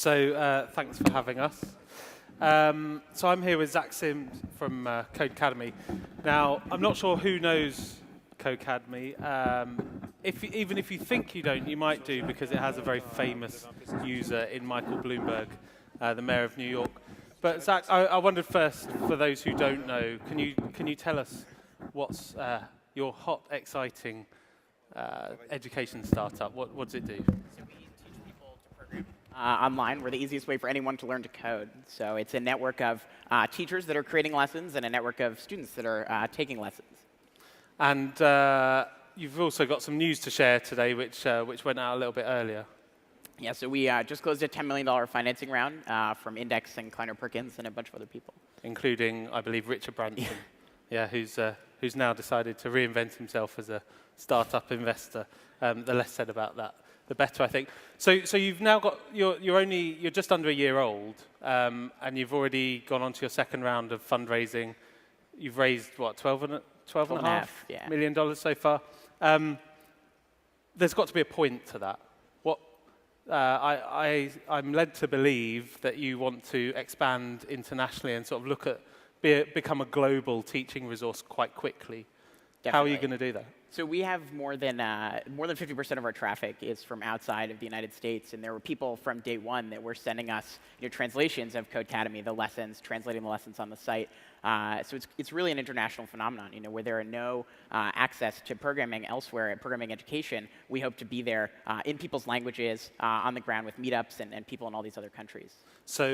Thanks for having us. So I'm here with Zach Sims from Codecademy. Now, I'm not sure who knows Codecademy. Even if you think you don't, you might do, because it has a very famous user in Michael Bloomberg, the mayor of New York. But Zach, I wondered first, for those who don't know, can you tell us what's your hot, exciting education startup? What does it do? So we teach people to program online. We're the easiest way for anyone to learn to code. So it's a network of teachers that are creating lessons and a network of students that are taking lessons. And you've also got some news to share today, which went out a little bit earlier. Yeah, so we just closed a $10 million financing round from Index and Kleiner Perkins and a bunch of other people. Including, I believe, Richard Branson, yeah, who's now decided to reinvent himself as a startup investor. The less said about that, the better, I think. So you've now got, you're just under a year old, and you've already gone on to your second round of fundraising. You've raised, what, $12.5 million so far? There's got to be a point to that. I'm led to believe that you want to expand internationally and sort of look at, become a global teaching resource quite quickly. Definitely. How are you going to do that? So we have more than 50% of our traffic is from outside of the United States, and there were people from day one that were sending us translations of Codecademy, the lessons, translating the lessons on the site. So it's really an international phenomenon, where there are no access to programming elsewhere, programming education. We hope to be there in people's languages, on the ground with meetups and people in all these other countries. So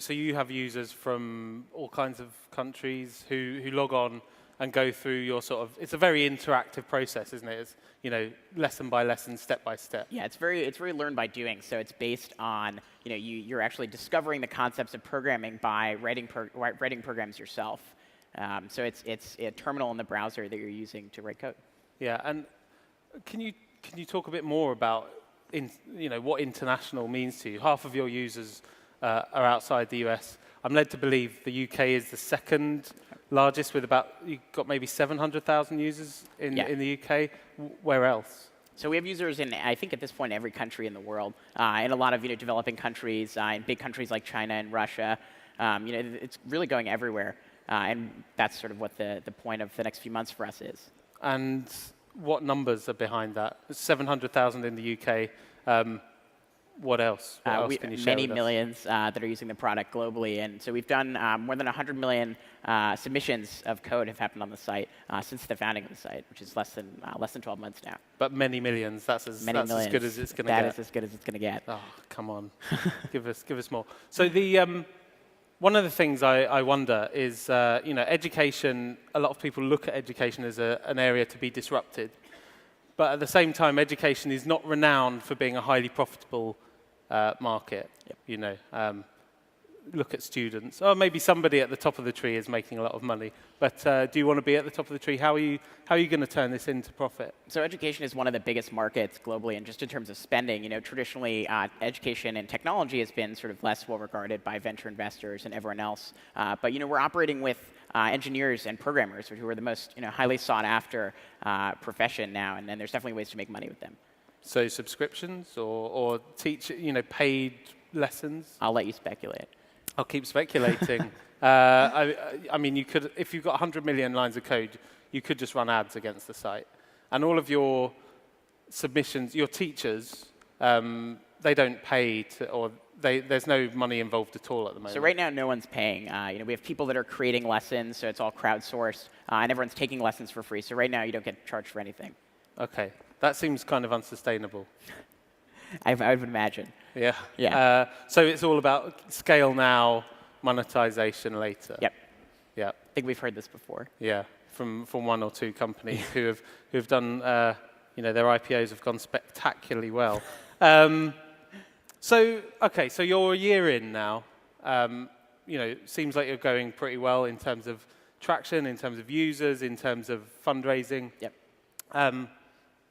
so you have users from all kinds of countries who log on and go through your sort of, it's a very interactive process, isn't it? It's, lesson by lesson, step by step. Yeah, it's very learn by doing. So it's based on, you're actually discovering the concepts of programming by writing programs yourself. So it's a terminal in the browser that you're using to write code. Yeah, and can you talk a bit more about, what international means to you? Half of your users are outside the US. I'm led to believe the UK is the second largest, with you've got maybe 700,000 users in the UK. Where else? So we have users in, I think at this point, every country in the world, in a lot of developing countries, in big countries like China and Russia. It's really going everywhere, and that's sort of what the point of the next few months for us is. And what numbers are behind that? 700,000 in the UK. What else? What else can you share many with us? Millions that are using the product globally. And so we've done more than 100 million submissions of code have happened on the site since the founding of the site, which is less than 12 months now. But many millions. That's as good as it's going to get. That is as good as it's going to get. Oh, come on. give us more. So one of the things I wonder is, education, a lot of people look at education as an area to be disrupted. But at the same time, education is not renowned for being a highly profitable market. Yep. Look at students. Oh, maybe somebody at the top of the tree is making a lot of money. But do you want to be at the top of the tree? How are you going to turn this into profit? So education is one of the biggest markets globally, and just in terms of spending, traditionally education and technology has been sort of less well regarded by venture investors and everyone else. But we're operating with engineers and programmers, who are the most highly sought after profession now, and there's definitely ways to make money with them. So subscriptions or teach paid lessons? I'll let you speculate. I'll keep speculating. I mean, you could, if you've got 100 million lines of code, you could just run ads against the site. And all of your submissions, your teachers, they don't pay there's no money involved at all at the moment. So right now, no one's paying. We have people that are creating lessons, so it's all crowdsourced, and everyone's taking lessons for free. So right now, you don't get charged for anything. OK. That seems kind of unsustainable. I would imagine. Yeah. Yeah. So it's all about scale now, monetization later. Yep. Yeah. I think we've heard this before. Yeah, from one or two companies who have done, their IPOs have gone spectacularly well. So you're a year in now. Seems like you're going pretty well in terms of traction, in terms of users, in terms of fundraising. Yep.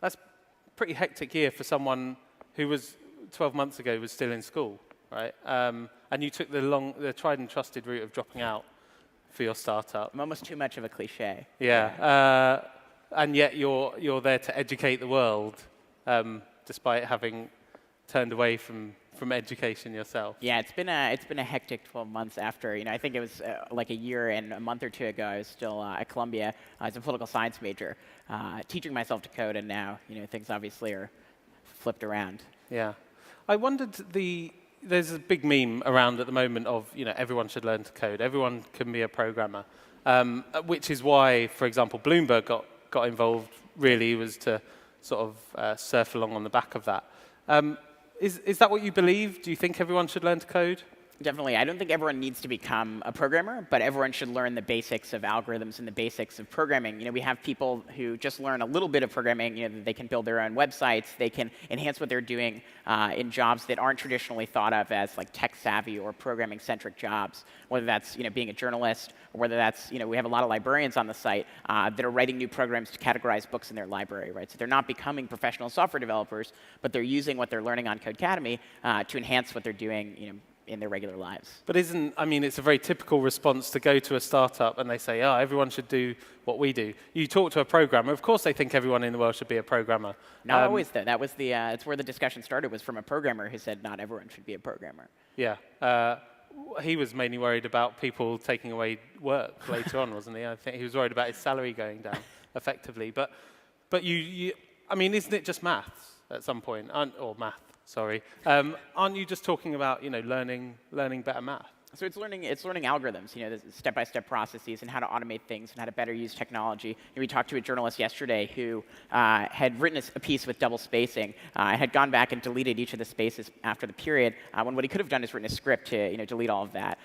That's a pretty hectic year for someone who was 12 months ago was still in school, right? And you took the tried and trusted route of dropping out for your startup. I'm almost too much of a cliche. Yeah. And yet you're there to educate the world, despite having turned away from from education yourself. Yeah, it's been a hectic 12 months after. I think it was like a year and a month or two ago. I was still at Columbia as a political science major, teaching myself to code, and now things obviously are flipped around. Yeah, I wondered there's a big meme around at the moment of everyone should learn to code. Everyone can be a programmer, which is why, for example, Bloomberg got involved. Really, was to sort of surf along on the back of that. Is that what you believe? Do you think everyone should learn to code? Definitely. I don't think everyone needs to become a programmer, but everyone should learn the basics of algorithms and the basics of programming. We have people who just learn a little bit of programming. They can build their own websites. They can enhance what they're doing in jobs that aren't traditionally thought of as like tech-savvy or programming-centric jobs, whether that's being a journalist, or whether that's, we have a lot of librarians on the site that are writing new programs to categorize books in their library, right? So they're not becoming professional software developers, but they're using what they're learning on Codecademy to enhance what they're doing, in their regular lives. But it's a very typical response to go to a startup and they say, everyone should do what we do. You talk to a programmer, of course they think everyone in the world should be a programmer. Not always, though. That was it's where the discussion started, was from a programmer who said not everyone should be a programmer. Yeah. He was mainly worried about people taking away work later on, wasn't he? I think he was worried about his salary going down, effectively. But isn't it just maths at some point? Or math. Sorry. Aren't you just talking about learning better math? So it's learning algorithms, the step-by-step processes and how to automate things and how to better use technology. We talked to a journalist yesterday who had written a piece with double spacing, had gone back and deleted each of the spaces after the period, when what he could have done is written a script to delete all of that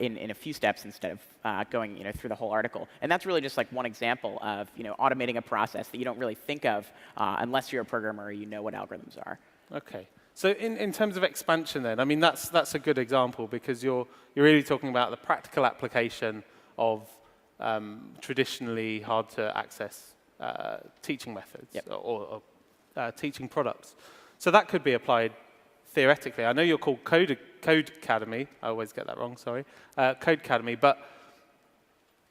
in a few steps instead of going through the whole article. And that's really just like one example of automating a process that you don't really think of unless you're a programmer or you know what algorithms are. Okay. So in terms of expansion then, that's a good example because you're really talking about the practical application of traditionally hard to access teaching methods or teaching products. So that could be applied theoretically. I know you're called Codecademy. I always get that wrong, sorry. Codecademy, but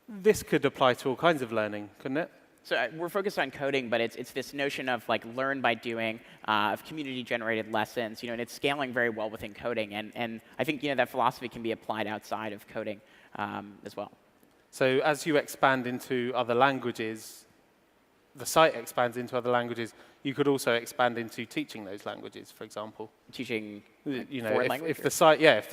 this could apply to all kinds of learning, couldn't it? So we're focused on coding, but it's this notion of like learn by doing, of community-generated lessons, and it's scaling very well within coding. And I think that philosophy can be applied outside of coding as well. So as you expand into other languages, the site expands into other languages, you could also expand into teaching those languages, for example. Teaching foreign language? If the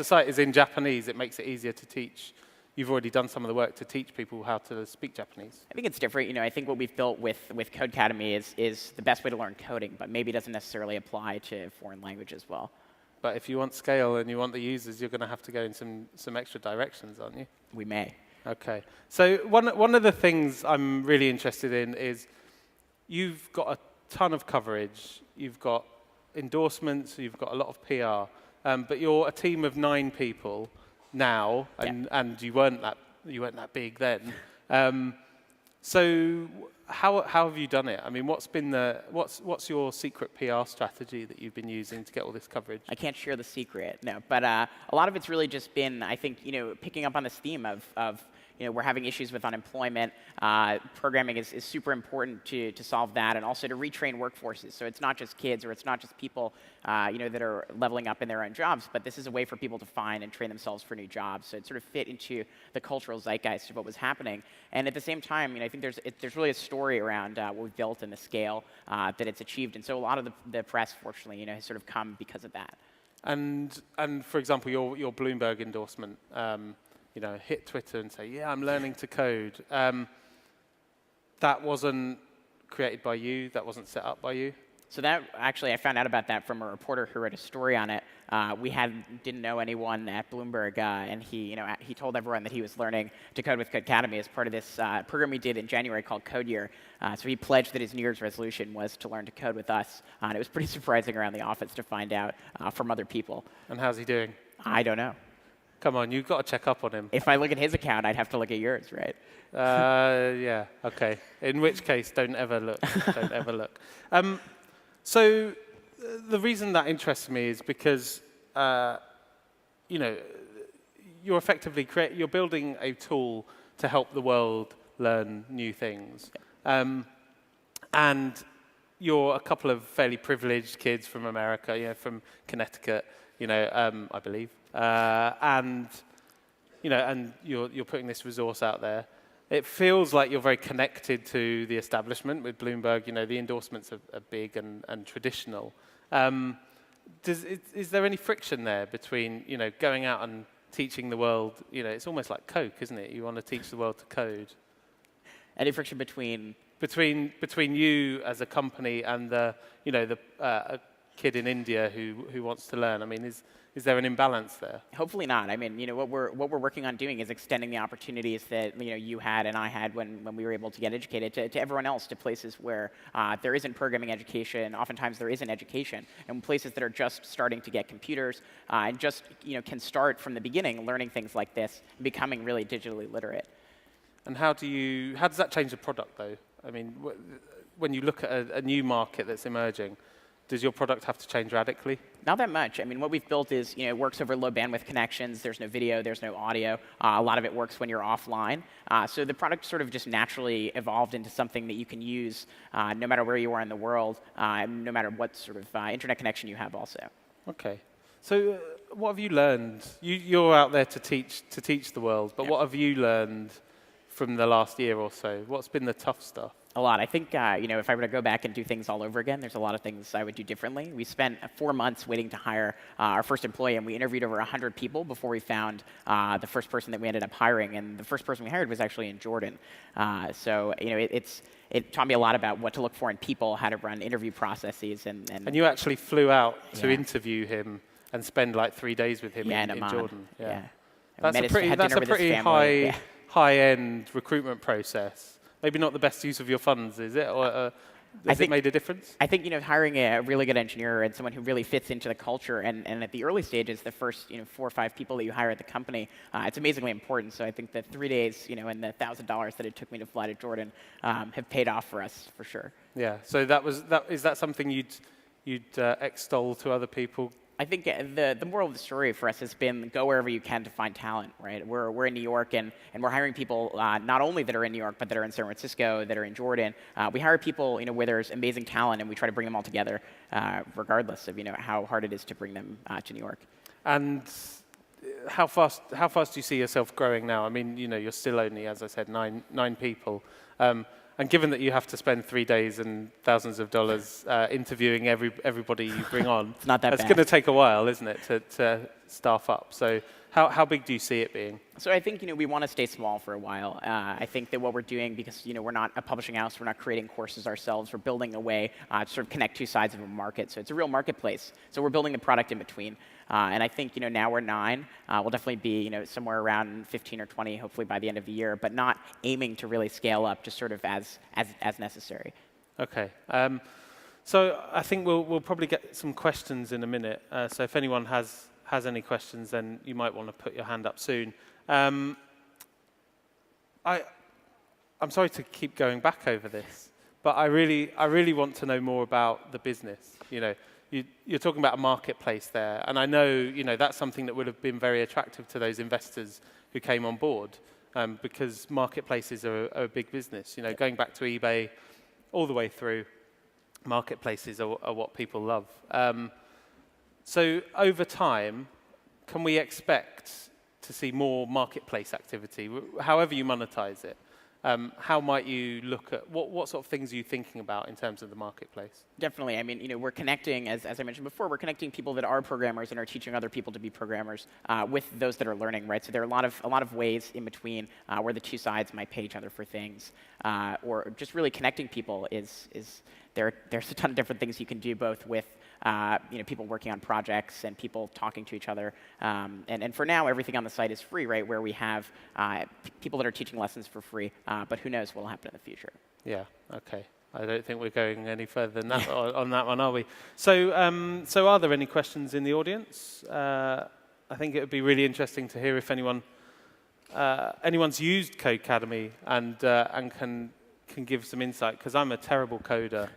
site is in Japanese, it makes it easier to teach. You've already done some of the work to teach people how to speak Japanese. I think it's different. I think what we've built with Codecademy is the best way to learn coding, but maybe doesn't necessarily apply to foreign language as well. But if you want scale and you want the users, you're going to have to go in some extra directions, aren't you? We may. Okay. So one of the things I'm really interested in is you've got a ton of coverage, you've got endorsements, you've got a lot of PR, but you're a team of 9 people now, and you weren't that big then. So how have you done it? What's your secret PR strategy that you've been using to get all this coverage? I can't share the secret, no. But a lot of it's really just been, I think, picking up on this theme of we're having issues with unemployment. Programming is super important to solve that, and also to retrain workforces. So it's not just kids, or it's not just people that are leveling up in their own jobs, but this is a way for people to find and train themselves for new jobs. So it sort of fit into the cultural zeitgeist of what was happening. And at the same time, I think there's really a story around what we've built and the scale that it's achieved. And so a lot of the press, fortunately, has sort of come because of that. And for example, your Bloomberg endorsement. Hit Twitter and say, I'm learning to code. That wasn't created by you? That wasn't set up by you? So that, actually, I found out about that from a reporter who wrote a story on it. We didn't know anyone at Bloomberg, and he told everyone that he was learning to code with Codecademy as part of this program we did in January called Code Year. So he pledged that his New Year's resolution was to learn to code with us. And it was pretty surprising around the office to find out from other people. And how's he doing? I don't know. Come on, you've got to check up on him. If I look at his account, I'd have to look at yours, right? Yeah, okay. In which case, don't ever look. Don't ever look. So the reason that interests me is because, you're effectively you're building a tool to help the world learn new things. And you're a couple of fairly privileged kids from America, from Connecticut, I believe. And you're putting this resource out there. It feels like you're very connected to the establishment with Bloomberg. The endorsements are big and traditional. Is there any friction there between going out and teaching the world? It's almost like Coke, isn't it? You want to teach the world to code. Any friction between you as a company and the kid in India who wants to learn? I mean, is there an imbalance there? Hopefully not. I mean, what we're working on doing is extending the opportunities that you had and I had when we were able to get educated to everyone else, to places where there isn't programming education. Oftentimes there isn't education, and places that are just starting to get computers and just can start from the beginning learning things like this and becoming really digitally literate. And how does that change the product though? I mean, when you look at a new market that's emerging, does your product have to change radically? Not that much. I mean, what we've built is, it works over low bandwidth connections. There's no video, there's no audio. A lot of it works when you're offline. So the product sort of just naturally evolved into something that you can use no matter where you are in the world, no matter what sort of internet connection you have also. Okay. So what have you learned? You're out there to teach the world, but what have you learned from the last year or so? What's been the tough stuff? A lot. I think, if I were to go back and do things all over again, there's a lot of things I would do differently. We spent 4 months waiting to hire our first employee, and we interviewed over 100 people before we found the first person that we ended up hiring. And the first person we hired was actually in Jordan. So, it taught me a lot about what to look for in people, how to run interview processes. And you actually flew out to interview him and spend like 3 days with him in Jordan. Yeah. That's a pretty high-end recruitment process. Maybe not the best use of your funds, is it? Or has it made a difference? I think hiring a really good engineer and someone who really fits into the culture, and at the early stages, the first 4 or 5 people that you hire at the company, it's amazingly important. So I think the 3 days, and the $1,000 that it took me to fly to Jordan have paid off for us for sure. Yeah. So is that something you'd extol to other people? I think the moral of the story for us has been go wherever you can to find talent, right? We're in New York, and we're hiring people not only that are in New York, but that are in San Francisco, that are in Jordan. We hire people do where there's amazing talent, and we try to bring them all together, regardless of how hard it is to bring them to New York. And how fast do you see yourself growing now? I mean, you're still only, as I said, nine people. And given that you have to spend 3 days and thousands of dollars interviewing everybody you bring on, it's not that bad. It's going to take a while, isn't it, to staff up? So how big do you see it being? So I think we want to stay small for a while. I think that what we're doing, because we're not a publishing house, we're not creating courses ourselves, we're building a way to sort of connect two sides of a market. So it's a real marketplace. So we're building the product in between. And I think now we're 9. We'll definitely be somewhere around 15 or 20, hopefully by the end of the year, but not aiming to really scale up, just sort of as necessary. Okay. So I think we'll probably get some questions in a minute. So if anyone has any questions, then you might want to put your hand up soon. I'm sorry to keep going back over this, but I really want to know more about the business. You're talking about a marketplace there, and I know that's something that would have been very attractive to those investors who came on board, because marketplaces are a big business. Going back to eBay, all the way through, marketplaces are what people love. So over time, can we expect to see more marketplace activity, however you monetize it? How might you look at, what sort of things are you thinking about in terms of the marketplace? Definitely. I mean, we're connecting, as I mentioned before, we're connecting people that are programmers and are teaching other people to be programmers with those that are learning, right? So there are a lot of ways in between where the two sides might pay each other for things, or just really connecting people there's a ton of different things you can do, both with people working on projects and people talking to each other. And for now, everything on the site is free, right, where we have people that are teaching lessons for free. But who knows what will happen in the future. Yeah, OK. I don't think we're going any further than that on that one, are we? So are there any questions in the audience? I think it would be really interesting to hear if anyone's used Codecademy and can give some insight, because I'm a terrible coder.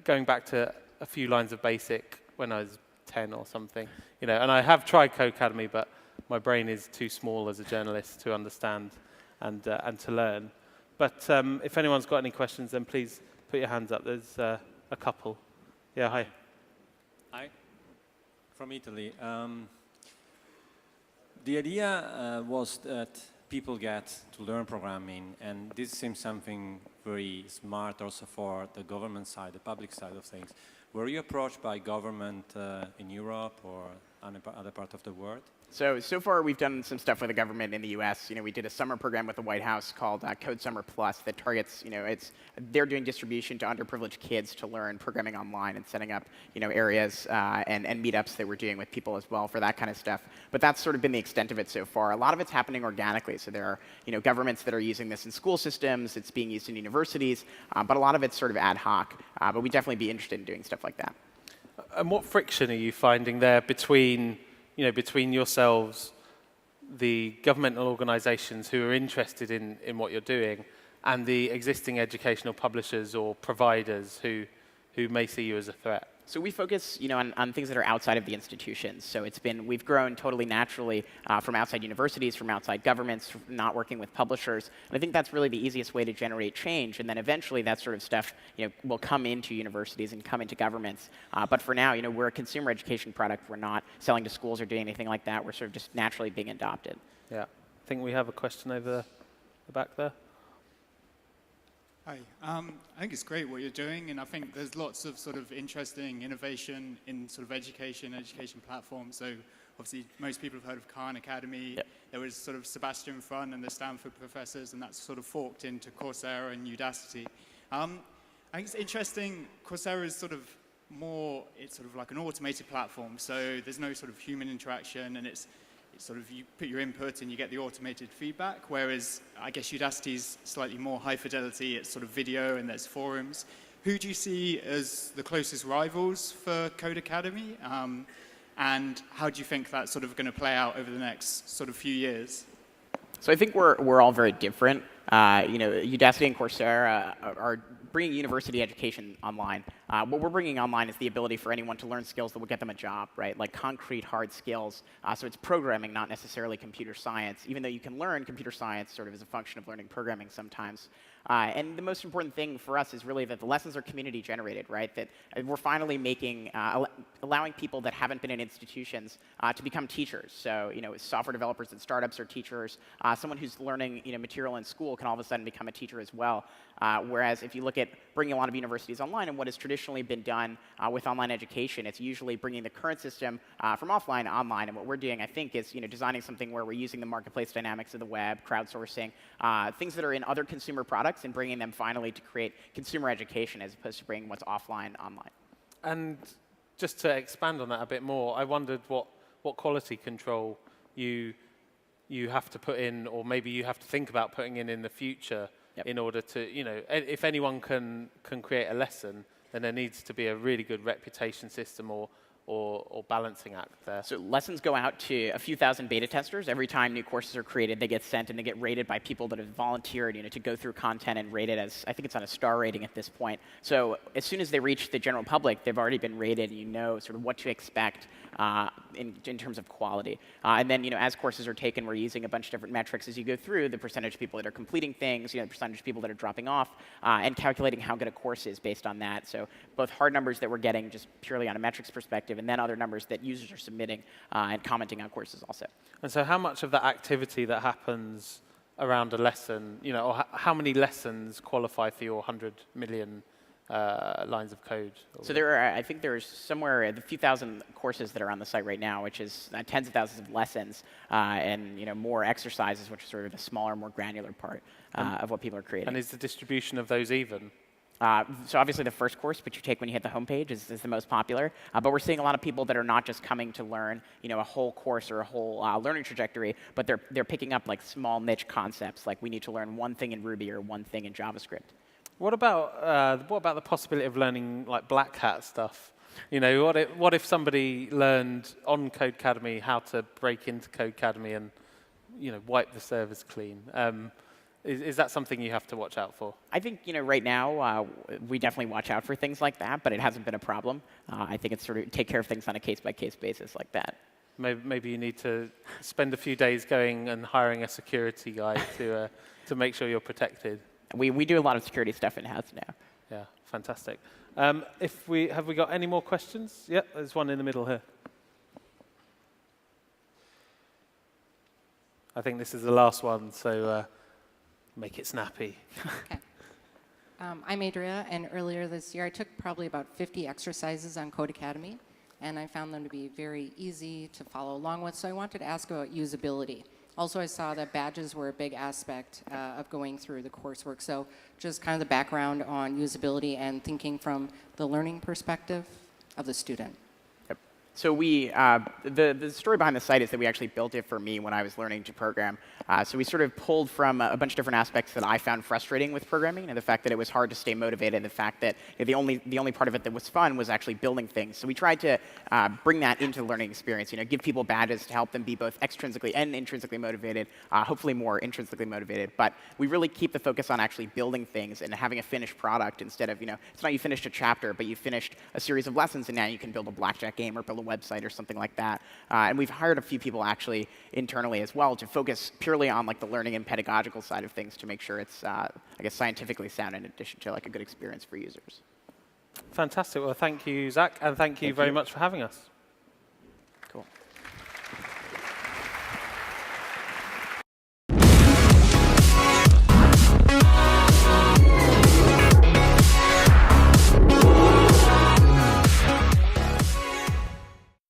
Going back to a few lines of BASIC when I was 10 or something, and I have tried Codecademy, but my brain is too small as a journalist to understand and to learn. But if anyone's got any questions, then please put your hands up. There's a couple. Yeah, hi. Hi. from Italy. The idea was that people get to learn programming, and this seems something very smart also for the government side, the public side of things. Were you approached by government in Europe or other part of the world? So far, we've done some stuff with the government in the U.S. We did a summer program with the White House called Code Summer Plus that targets, they're doing distribution to underprivileged kids to learn programming online and setting up, areas and meetups that we're doing with people as well for that kind of stuff. But that's sort of been the extent of it so far. A lot of it's happening organically. So there are, governments that are using this in school systems. It's being used in universities. But a lot of it's sort of ad hoc. But we'd definitely be interested in doing stuff like that. And what friction are you finding there between yourselves, the governmental organizations who are interested in what you're doing, and the existing educational publishers or providers who may see you as a threat? So we focus, on things that are outside of the institutions. So we've grown totally naturally from outside universities, from outside governments, from not working with publishers. And I think that's really the easiest way to generate change. And then eventually that sort of stuff, will come into universities and come into governments. But for now, we're a consumer education product. We're not selling to schools or doing anything like that. We're sort of just naturally being adopted. Yeah. I think we have a question over the back there. Hi. I think it's great what you're doing, and I think there's lots of sort of interesting innovation in sort of education platforms. So obviously most people have heard of Codecademy. Yep. There was sort of Sebastian Frun and the Stanford professors, and that's sort of forked into Coursera and Udacity. I think it's interesting, Coursera is sort of it's sort of like an automated platform, so there's no sort of human interaction, and it's sort of you put your input and you get the automated feedback, whereas I guess Udacity's slightly more high fidelity. It's sort of video and there's forums. Who do you see as the closest rivals for Codecademy? And how do you think that's sort of going to play out over the next sort of few years? So I think we're all very different. Udacity and Coursera are bringing university education online. What we're bringing online is the ability for anyone to learn skills that will get them a job, right? Like concrete, hard skills. So it's programming, not necessarily computer science, even though you can learn computer science sort of as a function of learning programming sometimes. And the most important thing for us is really that the lessons are community generated, right? That we're finally allowing people that haven't been in institutions to become teachers. So, software developers and startups are teachers. Someone who's learning, material in school can all of a sudden become a teacher as well. Whereas if you look at bringing a lot of universities online and what has traditionally been done with online education, it's usually bringing the current system from offline online. And what we're doing, I think, is designing something where we're using the marketplace dynamics of the web, crowdsourcing, things that are in other consumer products, and bringing them finally to create consumer education as opposed to bringing what's offline online. And just to expand on that a bit more, I wondered what quality control you have to put in, or maybe you have to think about putting in the future. Yep. In order to, if anyone can create a lesson, then there needs to be a really good reputation system or balancing act there. So lessons go out to a few thousand beta testers. Every time new courses are created, they get sent and they get rated by people that have volunteered, to go through content and rate it as, I think it's on a star rating at this point. So as soon as they reach the general public, they've already been rated, and you know sort of what to expect in terms of quality. And then, as courses are taken, we're using a bunch of different metrics as you go through, the percentage of people that are completing things, the percentage of people that are dropping off, and calculating how good a course is based on that. So both hard numbers that we're getting just purely on a metrics perspective, and then other numbers that users are submitting and commenting on courses also. And so how much of that activity that happens around a lesson, or how many lessons qualify for your 100 million lines of code? So I think there's somewhere a few thousand courses that are on the site right now, which is tens of thousands of lessons and more exercises, which is sort of the smaller, more granular part of what people are creating. And is the distribution of those even? So obviously the first course, which you take when you hit the homepage, is the most popular. But we're seeing a lot of people that are not just coming to learn, a whole course or a whole learning trajectory, but they're picking up like small niche concepts, like we need to learn one thing in Ruby or one thing in JavaScript. What about the possibility of learning like black hat stuff? What if somebody learned on Codecademy how to break into Codecademy and wipe the servers clean? Is that something you have to watch out for? I think, right now, we definitely watch out for things like that, but it hasn't been a problem. I think it's sort of take care of things on a case-by-case basis like that. Maybe you need to spend a few days going and hiring a security guy to make sure you're protected. We do a lot of security stuff in-house now. Yeah, fantastic. Have we got any more questions? Yep, there's one in the middle here. I think this is the last one, so make it snappy. Okay. I'm Adria, and earlier this year I took probably about 50 exercises on Codecademy, and I found them to be very easy to follow along with, so I wanted to ask about usability. Also, I saw that badges were a big aspect of going through the coursework, so just kind of the background on usability and thinking from the learning perspective of the student. So the story behind the site is that we actually built it for me when I was learning to program. So we sort of pulled from a bunch of different aspects that I found frustrating with programming, and the fact that it was hard to stay motivated, and the fact that the only part of it that was fun was actually building things. So we tried to bring that into the learning experience. Give people badges to help them be both extrinsically and intrinsically motivated, hopefully more intrinsically motivated. But we really keep the focus on actually building things and having a finished product instead of, it's not you finished a chapter, but you finished a series of lessons, and now you can build a blackjack game or build a website or something like that. And we've hired a few people actually internally as well to focus purely on the learning and pedagogical side of things to make sure it's, I guess, scientifically sound in addition to a good experience for users. Fantastic. Well, thank you, Zach, and thank you very much for having us. Cool.